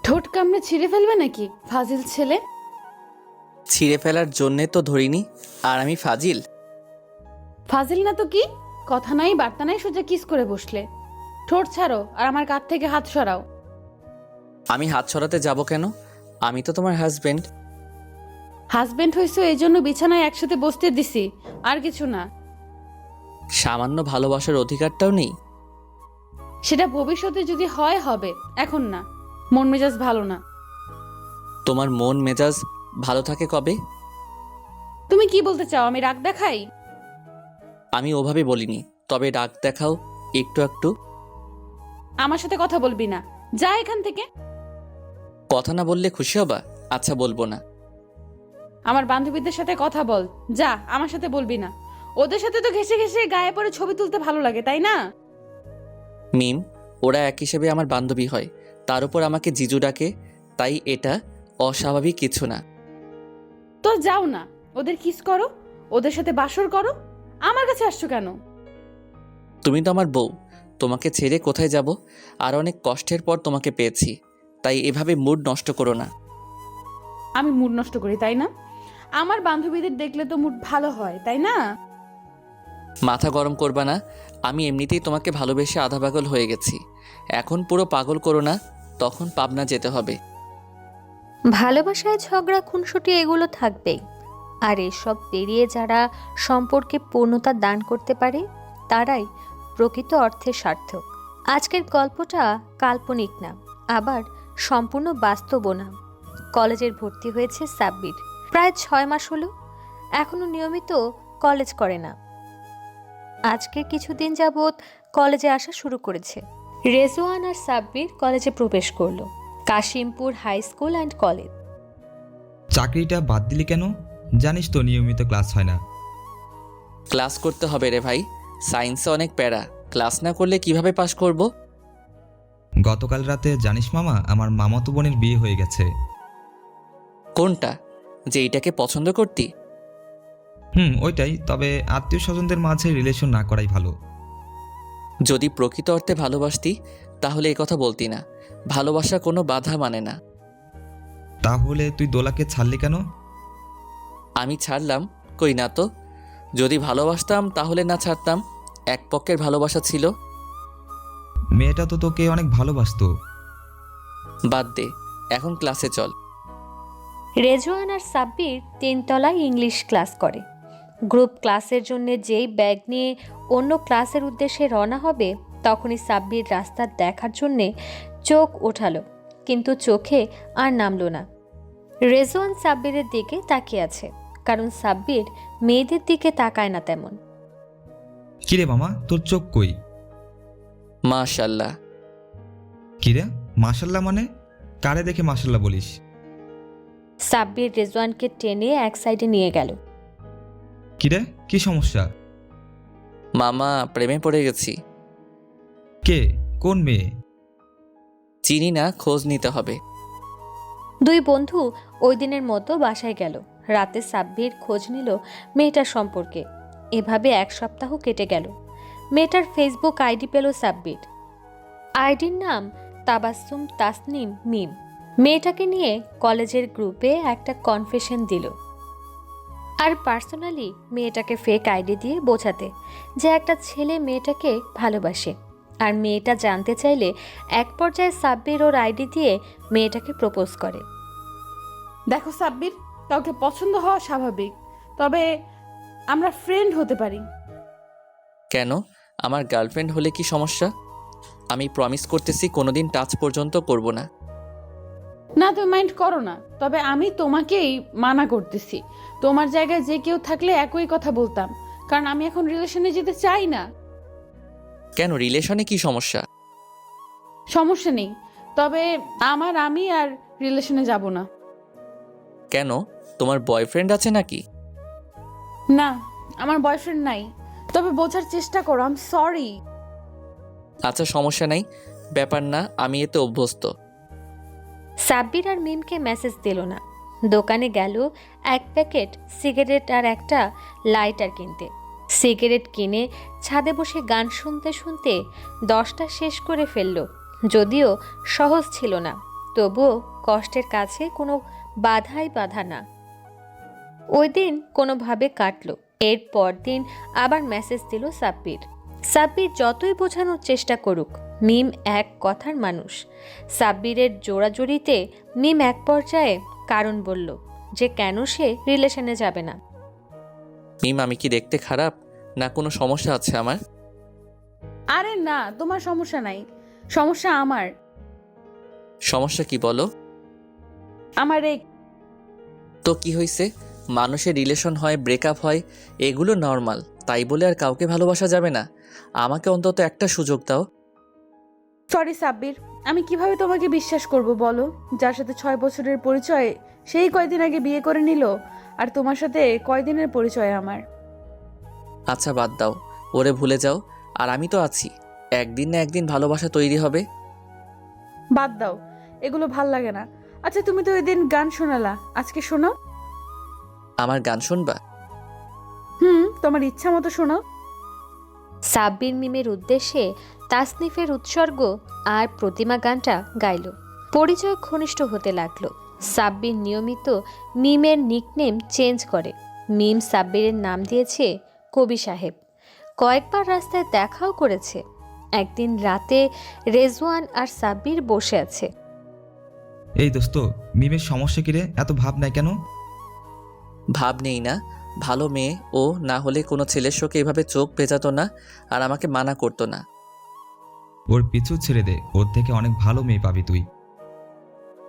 ঠোঁট কামড়ে ছিঁড়ে ফেলবে নাকি ফাজিল ছেলে? ছিঁড়ে ফেলার জন্যে তো ধরিনি। আর আমি ফাজিল? ফাজিল না তো কি? কথা নাই বার্তা নাই, সোজা কিস করে বসলে। ঠোঁট ছাড়ো আর আমার কাঁধ থেকে হাত সরাও। আমি হাত ছড়াতে যাব কেন? আমি তো তোমার হাজবেন্ড। হাজবেন্ড হইছো এই জন্য বিছানায় একসাথে বসতে দিছি, আর কিছু না। সামান্য ভালোবাসার অধিকারটাও নেই? সেটা ভবিষ্যতে যদি হয় হবে, এখন না। মন মেজাজ ভালো না। তোমার মন মেজাজ ভালো থাকে কবে? তুমি কি বলতে চাও, আমি রাগ দেখাই? আমি ওভাবে বলিনি, তবে রাগ দেখাও একটু একটু। আমার সাথে কথা বলবি না, যা এখান থেকে। কথা না বললে খুশি হবা? আচ্ছা, বলবো না। আমার বান্ধবীদের সাথে কথা বল, যা। আমার সাথে বলবি না। ওদের সাথে তো ঘেসে ঘেসে গায়ে পড়ে ছবি তুলতে ভালো লাগে, তাই না? মিম, ওরা এক হিসেবে আমার বান্ধবী হয়, তার উপর আমাকে জিজু ডাকে, তাই এটা অস্বাভাবিক কিছু না। তো যাও না, ওদের কিস করো, ওদের সাথে বাসর করো। আমার কাছে আসছো কেন? তুমি তো আমার বউ, তোমাকে ছেড়ে কোথায় যাব? আর অনেক কষ্টের পর তোমাকে পেয়েছি, তাই এভাবে মুড নষ্ট করো না। আমি মুড নষ্ট করি, তাই না? আমার বান্ধবীদের দেখলে তো মুড ভালো হয়, তাই না? মাথা গরম করবা না। আমি এমনিতেই তোমাকে ভালোবেসে আধা পাগল হয়ে গেছি, এখন পুরো পাগল করো না, তখন পাবনা যেতে হবে। ভালোবাসায় ঝগড়া খুনসুটি এগুলো থাকবেই, আর এসব পেরিয়ে যারা সম্পর্কে পূর্ণতা দান করতে পারে তারাই প্রকৃত অর্থে সার্থক। আজকের গল্পটা কাল্পনিক না, আবার সম্পূর্ণ বাস্তবও না। কলেজের ভর্তি হয়েছে সাব্বির, প্রায় 6 মাস হলো, এখনো নিয়মিত কলেজ করে না। আজকে কিছুদিন যাবৎ কলেজে আসা শুরু করেছে। রেজওয়ান আর সাব্বির কলেজে প্রবেশ করলো, Kashimpur high school and college. চাকরিটা বাদ দিলি কেন? জানিস তো নিয়মিত ক্লাস হয় না। ক্লাস করতে হবে রে ভাই, সায়েন্সে অনেক প্যারা, ক্লাস না করলে কিভাবে পাশ করব? গতকাল রাতে জানিস মামা, আমার মামাতো বোনের বিয়ে হয়ে গেছে। কোনটা? যে এইটাকে পছন্দ করতি? ওইটাই, তবে আত্মীয় স্বজনদের মাঝে রিলেশন না করাই ভালো। যদি প্রকৃত অর্থে ভালোবাসতি তাহলে এই কথা বলতি না। ভালোবাসা কোনো বাধা মানে না। তাহলে তুই দোলাকে ছাড়লি কেন? আমি ছাড়লাম কই না তো। যদি ভালোবাসতাম তাহলে না ছাড়তাম, এক পক্ষের ভালোবাসা ছিল। মেয়েটা তো তোকে অনেক ভালোবাসতো। বাদ দে, এখন ক্লাসে চল। রেজওয়ান আর সাব্বির 3 তলায় ইংলিশ ক্লাস করে। গ্রুপ ক্লাসের জন্য যেই ব্যাগ নিয়ে অন্য ক্লাসের উদ্দেশ্যে রওনা হবে, তখনই সাব্বির রাস্তা দেখার জন্যে চোখ ওঠালো, কিন্তু চোখে আর নামলো না। রেজওয়ান সাব্বিরের দিকে তাকিয়ে আছে, কারণ সাব্বির মেয়েদের দিকে তাকায় না তেমন। কিরে মামা, তোর চোখ কই? মাশাল্লাহ। কিরে মাশাল্লাহ মানে? কারে দেখে মাশাল্লাহ বলিস? সাব্বির রেজওয়ানকে টেনে এক সাইডে নিয়ে গেল। কিরে, কি সমস্যা? মামা, প্রেমে পড়ে গেছি। কে? কোন মেয়ে? চিনি না, খোঁজ নিতে হবে। 2 বন্ধু ওই দিনের মতো বাসায় গেল। রাতে সাব্বির খোঁজ নিল মেয়েটার সম্পর্কে। এভাবে 1 সপ্তাহ কেটে গেল। মেয়েটার ফেসবুক আইডি পেল সাব্বির। আইডির নাম তাবাসসুম তাসনিম মিম। মেয়েটাকে নিয়ে কলেজের গ্রুপে একটা কনফেশন দিল, আর পার্সোনালি মেয়েটাকে ফেক আইডি দিয়ে বোঝাতে যে একটা ছেলে মেয়েটাকে ভালোবাসে। আর মেয়েটা জানতে চাইলে এক পর্যায়ে সাব্বির ওর আইডি দিয়ে মেয়েটাকে প্রপোজ করে। দেখো সাব্বির, কাউকে পছন্দ হওয়া স্বাভাবিক, তবে আমরা ফ্রেন্ড হতে পারি। কেন? আমার গার্লফ্রেন্ড হলে কি সমস্যা? আমি প্রমিস করতেছি কোনোদিন টাচ পর্যন্ত করব না। না, তুমি মাইন্ড করো না, তবে আমি তোমাকেই মানা করতেছি। তোমার জায়গায় যে কেউ থাকলে একই কথা বলতাম, কারণ আমি এখন রিলেশনে যেতে চাই না। কেন, রিলেশনে কি সমস্যা? সমস্যা নেই, তবে আমি আর রিলেশনে যাব না। কেন, তোমার বয়ফ্রেন্ড আছে নাকি? না, আমার বয়ফ্রেন্ড নাই। তবে বোঝার চেষ্টা করো, আই এম সরি। আচ্ছা, সমস্যা নাই, ব্যাপার না, আমি এতে অভ্যস্ত। সাব্বির আর মিমকে মেসেজ দিল না। দোকানে গেল 1 প্যাকেট সিগারেট আর একটা লাইটার কিনতে। সিগারেট কিনে ছাদে বসে গান শুনতে শুনতে 10টা শেষ করে ফেলল। যদিও সহজ ছিল না, তবুও কষ্টের কাছে কোনো বাধাই বাধা না। ওই দিন কোনোভাবে কাটলো। এর পরদিন আবার মেসেজ দিল সাব্বির। সাব্বির যতই বোঝানোর চেষ্টা করুক, মিম এক কথার মানুষ। সাব্বিরের জোড়াজড়িতে মিম এক পর্যায়ে কারণ বলল যে কেন সে রিলেশনে যাবে না। মিম, আমি কি দেখতে খারাপ, না কোনো সমস্যা আছে আমার? আরে না, তোমার সমস্যা নাই, সমস্যা আমার। সমস্যা কি বলো? আমার এই তো কি হয়েছে? মানুষের রিলেশন হয়, ব্রেকআপ হয়, এগুলো নর্মাল। তাই বলে আর কাউকে ভালোবাসা যাবে না? আমাকে অন্তত একটা সুযোগ দাও। সরি সাব্বির, আমি কিভাবে তোমাকে বিশ্বাস করব বলো? যার সাথে 6 বছরের পরিচয়, সেই কয়দিন আগে বিয়ে করে নিল, আর তোমার সাথে কয়দিনের পরিচয় আমার। আচ্ছা বাদ দাও, ওরে ভুলে যাও। আর আমি তো আছি, একদিন না একদিন ভালোবাসা তৈরি হবে। বাদ দাও, এগুলো ভাল লাগে না। আচ্ছা, তুমি তো ওই দিন গান শোনালা, আজকে শোনাও। আমার গান শুনবা? তোমার ইচ্ছা মতো শোনাও। সাব্বির মিমের উদ্দেশ্যে তাসনিফের উৎসর্গ আর প্রতিমা গানটা গাইল। পরিচয় ঘনিষ্ঠ হতে লাগলো। সাব্বির নিয়মিত মিমের নিকনেম চেঞ্জ করে। মিম সাব্বিরের নাম দিয়েছে কবি সাহেব। কয়েকবার রাস্তায় দেখাও করেছে। একদিন রাতে রেজওয়ান আর সাব্বির বসে আছে। এই দোস্ত, মিমের সমস্যা কি রে? এত ভাব নাই কেন? ভাব নেই না, ভালো মেয়ে ও, না হলে কোনো ছেলের শোকে এভাবে চোখ ভেজাতো না আর আমাকে মানা করতো না। ওর পিছু ছেড়ে দে, ওর থেকে অনেক ভালো মেয়ে পাবি তুই।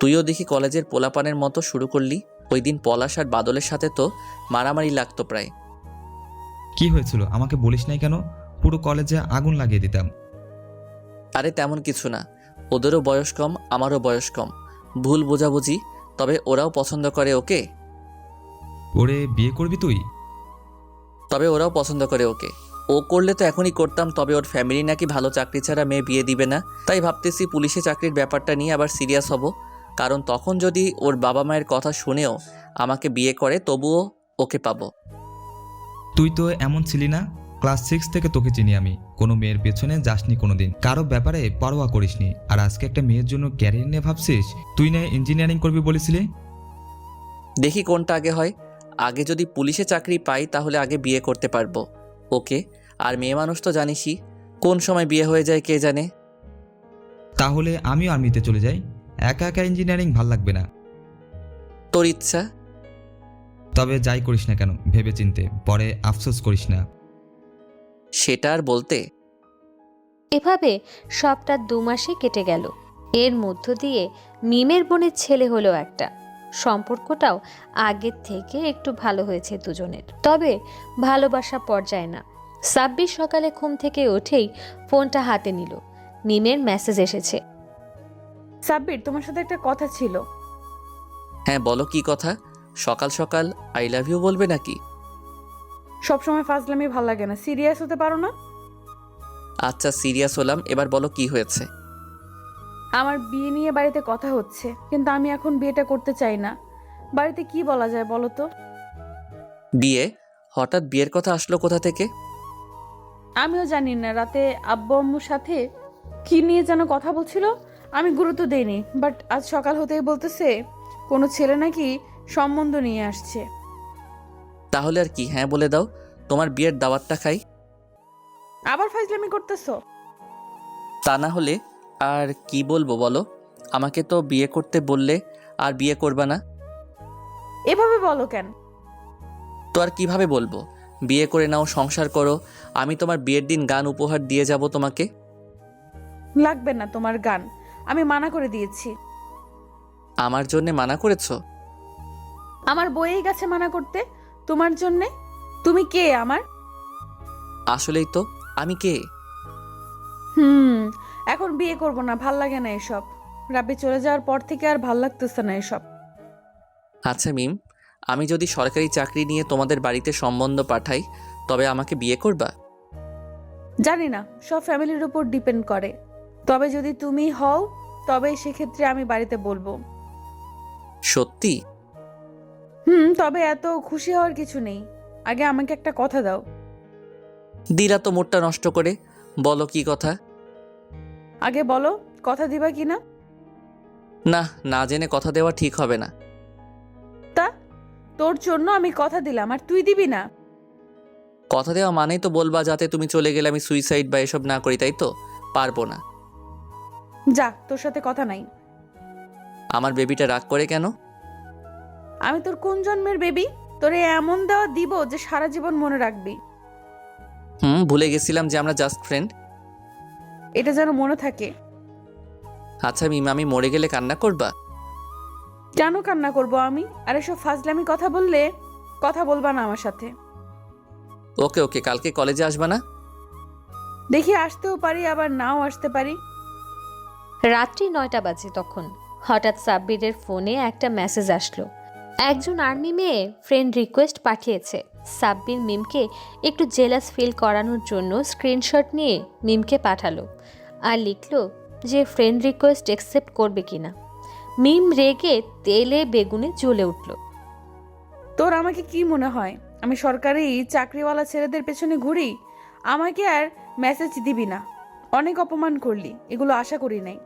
তুইও দেখি কলেজের পোলাপানের মতো শুরু করলি। ওই দিন পলাশ আর বাদলের সাথে তো মারামারি লাগতো প্রায়। কি হয়েছিল আমাকে বলিস নাই কেন? পুরো কলেজে আগুন লাগিয়ে দিতাম। আরে তেমন কিছু না, ওদেরও বয়স কম, আমারও বয়স কম, ভুল বোঝাবুঝি। তবে ওরাও পছন্দ করে ওকে। ওরে বিয়ে করবি তুই? তবে ওরাও পছন্দ করে ওকে। ও করলে তো এখনই করতাম, তবে ওর ফ্যামিলি নাকি ভালো চাকরি ছাড়া মেয়ে বিয়ে দিবে না। তাই ভাবতেছি পুলিশে চাকরির ব্যাপারটা নিয়ে আবার সিরিয়াস হব। কারণ তখন যদি ওর বাবা মায়ের কথা শুনেও আমাকে বিয়ে করে, তবুও ওকে পাবো। তুই তো এমন ছিলি না। ক্লাস 6 থেকে তোকে চিনি আমি। কোনো মেয়ের পেছনে যাসনি কোনোদিন, কারো ব্যাপারে পরোয়া করিসনি। আর আজকে একটা মেয়ের জন্য ক্যারিয়ার নিয়ে ভাবছিস? তুই না ইঞ্জিনিয়ারিং করবি বলেছিলি? দেখি কোনটা আগে হয়। আগে যদি পুলিশে চাকরি পাই তাহলে আগে বিয়ে করতে পারবো ওকে। আর মেয়ে মানুষ তো জানিসই, কোন সময় বিয়ে হয়ে যায় কে জানে। তাহলে আমিও আর্মিতে চলে যাই। একা একা ইঞ্জিনিয়ারিং ভাল লাগবে না। তোর ইচ্ছা। তবে যাই করিস না কেন ভেবে চিনতে, পরে আফসোস করিস না। সেটা আর বলতে। এভাবে সবটা 2 মাসে কেটে গেল। এর মধ্য দিয়ে মিমের বোনের ছেলে হলো একটা। সম্পর্কটাও আগের থেকে একটু ভালো হয়েছে দুজনের, তবে ভালোবাসা পর্যায়ে না। সাব্বির সকালে ঘুম থেকে উঠেই ফোনটা হাতে নিল। মিমের মেসেজ এসেছে। সাব্বির, তোমার সাথে একটা কথা ছিল। হ্যাঁ বলো, কি কথা? সকাল সকাল আই লাভ ইউ বলবে নাকি? সবসময় ফাজলামি ভাল লাগে না, সিরিয়াস হতে পারো না? আচ্ছা সিরিয়াস হলাম, এবার বলো কি হয়েছে। আমার বিয়ে নিয়ে বাড়িতে কথা হচ্ছে, কিন্তু আমি এখন বিয়েটা করতে চাই না। বাড়িতে কি বলা যায় বলো তো? বিয়ে? হঠাৎ বিয়ের কথা আসলো কোথা থেকে? আমিও জানি না, রাতে আব্বু আম্মুর সাথে কি নিয়ে যেন কথা বলছিল, আমি গুরুত্ব দেইনি। বাট আজ সকাল হতেই বলতেছে কোনো ছেলে নাকি সম্বন্ধ নিয়ে আসছে। তাহলে আর কি, হ্যাঁ বলে দাও, তোমার বিয়ের দাওয়াতটা খাই। আবার ফাজলামি করতেছো? তা না হলে আর কি বলবো বলো? আমাকে তো বিয়ে করতে বললে আর বিয়ে করবা না। এভাবে বলো কেন? তো আর কিভাবে বলবো? বিয়ে করে নাও, সংসার করো, আমি তোমার বিয়ের দিন গান উপহার দিয়ে যাব তোমাকে। লাগবে না তোমার গান, আমি মানা করে দিয়েছি। আমার জন্যে মানা করেছো? আমার বইয়েই গেছে মানা করতে, তোমার জন্যে? তুমি কে আমার? আসলেই তো, আমি কে? এখন বিয়ে করব না, ভাল লাগে না এসব। রাব্বি চলে যাওয়ার পর থেকে আর ভাল লাগতেছে না এসব। আচ্ছা মিম, আমি যদি সরকারি চাকরি নিয়ে তোমাদের বাড়িতে সম্বন্ধ পাঠাই, তবে আমাকে বিয়ে করবা? জানি না, সব ফ্যামিলির উপর ডিপেন্ড করে। তবে যদি তুমি হও, তবে সেক্ষেত্রে আমি বাড়িতে বলবো। সত্যি? তবে এত খুশি হওয়ার কিছু নেই, আগে আমাকে একটা কথা দাও। দিলা তো মুডটা নষ্ট করে, বলো কি কথা? আগে বলো, কথা দিবা কিনা? না, না জেনে কথা দেওয়া ঠিক হবে না। তা তোর জন্য আমি কথা দিলাম আর তুই দিবি না? কথা দেওয়া মানেই তো বলবা যাতে তুমি চলে গেলে আমি সুইসাইড বা এসব না করি, তাই তো? পারবো না। যা, তোর সাথে কথা নাই। আমার বেবিটা রাগ করে কেন? আমি তোর কোন জন্মের বেবি? তোরে এমন দেওয়া দিব যে সারা জীবন মনে রাখবি। ভুলে গেছিলাম যে আমরা জাস্ট ফ্রেন্ড। এটা যেন মনে থাকে। আচ্ছা মিম, আমি মরে গেলে কান্না করবা? কেন কান্না করব আমি? আর এসব ফাজলামি কথা বললে কথা বলবা না আমার সাথে। ওকে ওকে, কালকে কলেজে আসবা না? দেখি আসতেও পারি, আবার নাও আসতে পারি। রাত্রি 9টা বাজে তখন। হঠাৎ সাব্বিরের ফোনে একটা মেসেজ আসলো। একজন আর্মি মেয়ে ফ্রেন্ড রিকোয়েস্ট পাঠিয়েছে। সাব্বির মিমকে একটু জেলাস ফিল করানোর জন্য স্ক্রিনশট নিয়ে মিমকে পাঠালো আর লিখলো যে ফ্রেন্ড রিকোয়েস্ট অ্যাকসেপ্ট করবে কিনা। মিম রেগে তেলে বেগুনে জ্বলে উঠল। তোর আমাকে কি মনে হয় আমি সরকারি চাকরিওয়ালা ছেলেদের পেছনে ঘুরি? আমাকে আর মেসেজ দিবি না। অনেক অপমান করলি, এগুলো আশা করি নাই।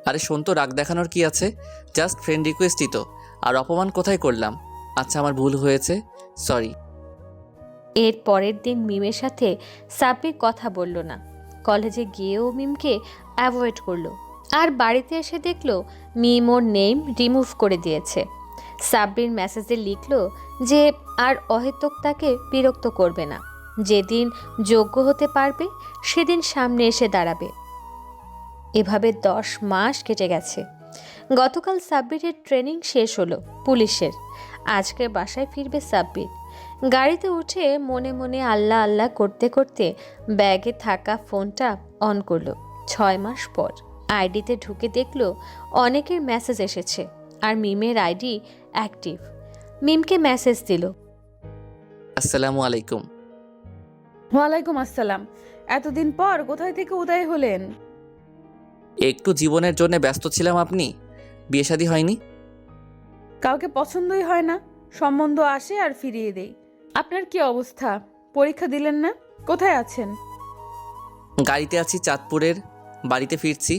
আরে শোন তো, রাগ দেখানোর কি আছে? জাস্ট ফ্রেন্ড রিকোয়েস্টই তো। আর অপমান কোথায় করলাম? আচ্ছা আমার ভুল হয়েছে, সরি। এর পরের দিন মিমের সাথে সাব্বির কথা বলল না। কলেজে গিয়েও মিমকে অ্যাভয়েড করলো। আর বাড়িতে এসে দেখলো মিম ওর নেম রিমুভ করে দিয়েছে। সাব্বির মেসেজে লিখলো যে আর অহেতুক তাকে বিরক্ত করবে না। যেদিন যোগ্য হতে পারবে সেদিন সামনে এসে দাঁড়াবে। এভাবে 10 মাস কেটে গেছে। গতকাল সাব্বিরের ট্রেনিং শেষ হলো পুলিশের। আজকে বাসায় ফিরবে সাব্বির। গাড়িতে উঠে মনে মনে আল্লাহ আল্লাহ করতে করতে ব্যাগে থাকা ফোনটা অন করলো। 6 মাস পর আইডিতে ঢুকে দেখলো অনেকের মেসেজ এসেছে আর মিমের আইডি অ্যাক্টিভ। মিমকে মেসেজ দিল। আসসালামু আলাইকুম। ওয়ালাইকুম আসসালাম। এতদিন পর কোথায় থেকে উদয় হলেন? একটু জীবনের জন্য ব্যস্ত ছিলাম। আপনি? বিয়ে শাদী হয়নি? কাউকে পছন্দই হয় না, সম্বন্ধ আসে আর ফিরিয়ে দেই। আপনার কি অবস্থা? পরীক্ষা দিলেন না? কোথায় আছেন? গাড়িতে আছি চাঁদপুরের, বাড়িতে ফিরছি।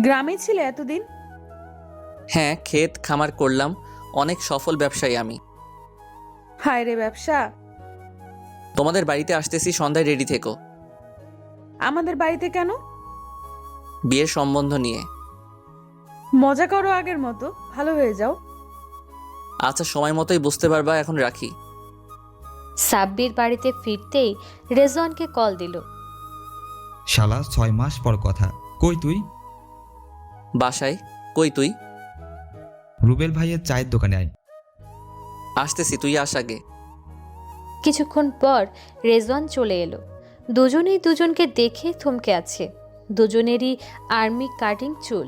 গ্রামে ছিলে এতদিন? হ্যাঁ, ক্ষেত খামার করলাম। অনেক সফল ব্যবসায়ী আমি। হায় রে ব্যবসা। তোমাদের বাড়িতে আসতেছি, সন্ধ্যায় রেডি থেকো। আমাদের বাড়িতে কেন? বিয়ের সম্বন্ধ নিয়ে। মজা করো আগের মতো, ভালো হয়ে যাও। আচ্ছা সময় মতোই বুঝতে পারবা, এখন রাখি। সাব্বির বাড়িতে ফিরতেই রেজওয়ানকে কল দিল। শালা 6 মাস পর কথা, কই তুই? বাসায়। কই তুই? রুবেল ভাইয়ের চায়ের দোকানে আয়। আসতেছি, তুই আস আগে। কিছুক্ষণ পর রেজওয়ান চলে এলো। দুজনেই দুজনকে দেখে থমকে আছে। দুজনেরই আর্মি কাটিং চুল।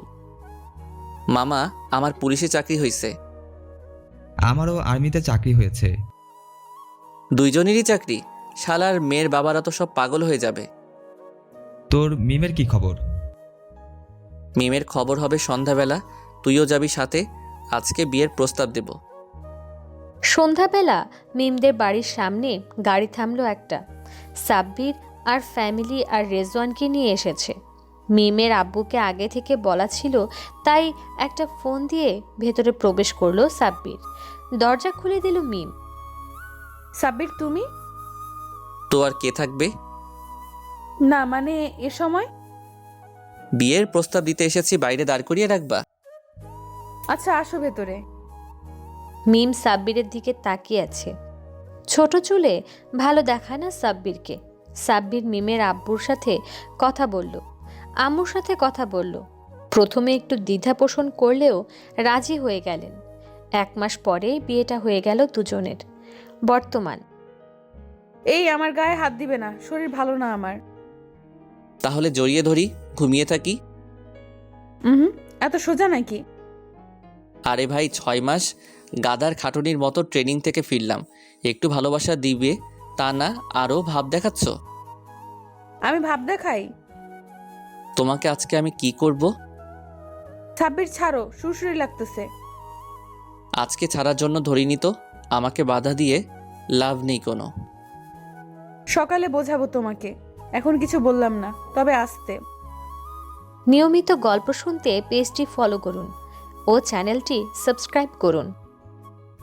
মামা, আমার পুলিশে চাকরি হয়েছে। আমারও আর্মিতে চাকরি হয়েছে। দুইজনেরই চাকরি? শালার মেয়ের বাবারা তো সব পাগল হয়ে যাবে। তোর মিমের কি খবর? মিমের খবর হবে সন্ধ্যাবেলা, তুইও যাবি সাথে। আজকে বিয়ের প্রস্তাব দেব। সন্ধ্যাবেলা মিমদের বাড়ির সামনে গাড়ি থামলো একটা। সাব্বির আর ফ্যামিলি আর রেজওয়ানকে নিয়ে এসেছে। মিমের আব্বুকে আগে থেকে বলা ছিল, তাই একটা ফোন দিয়ে ভেতরে প্রবেশ করলো সাব্বির। দরজা খুলে দিল মিম। সাব্বির তুমি? তো আর কে থাকবে? না মানে এ সময়? বিয়ের প্রস্তাব দিতে এসেছি, বাইরে দাঁড় করিয়ে রাখবা? আচ্ছা আসো ভেতরে। মিম সাব্বিরের দিকে তাকিয়ে আছে। ছোট চুলে ভালো দেখায় না সাব্বিরকে। সাব্বির মিমের আব্বুর সাথে কথা বলল, আম্মুর সাথে কথা বলল। প্রথমে একটু দ্বিধা পোষণ করলেও রাজি হয়ে গেলেন। 1 মাস পরেই বিয়েটা হয়ে গেল দুজনের। বর্তমান। এই আমার গায়ে হাত দিবে না, শরীর ভালো না আমার। তাহলে জড়িয়ে ধরি, ঘুমিয়ে থাকি। এত সোজা নাকি? আরে ভাই, 6 মাস গাদার খাটুনির মতো ট্রেনিং থেকে ফিরলাম, একটু ভালোবাসা দিবে তা না আরও ভাব দেখাচ্ছ? আমি ভাব দেখাই? তোমাকে আজকে আমি কি করব? সাব্বির ছাড়ো, সুরসুরি লাগতেছে। আজকে ছাড়ার জন্য ধরিনি তো, আমাকে বাধা দিয়ে লাভ নেই কোনো। সকালে বোঝাবো তোমাকে, এখন কিছু বললাম না, তবে আসতে। নিয়মিত গল্প শুনতে পেজটি ফলো করুন ও চ্যানেলটি সাবস্ক্রাইব করুন।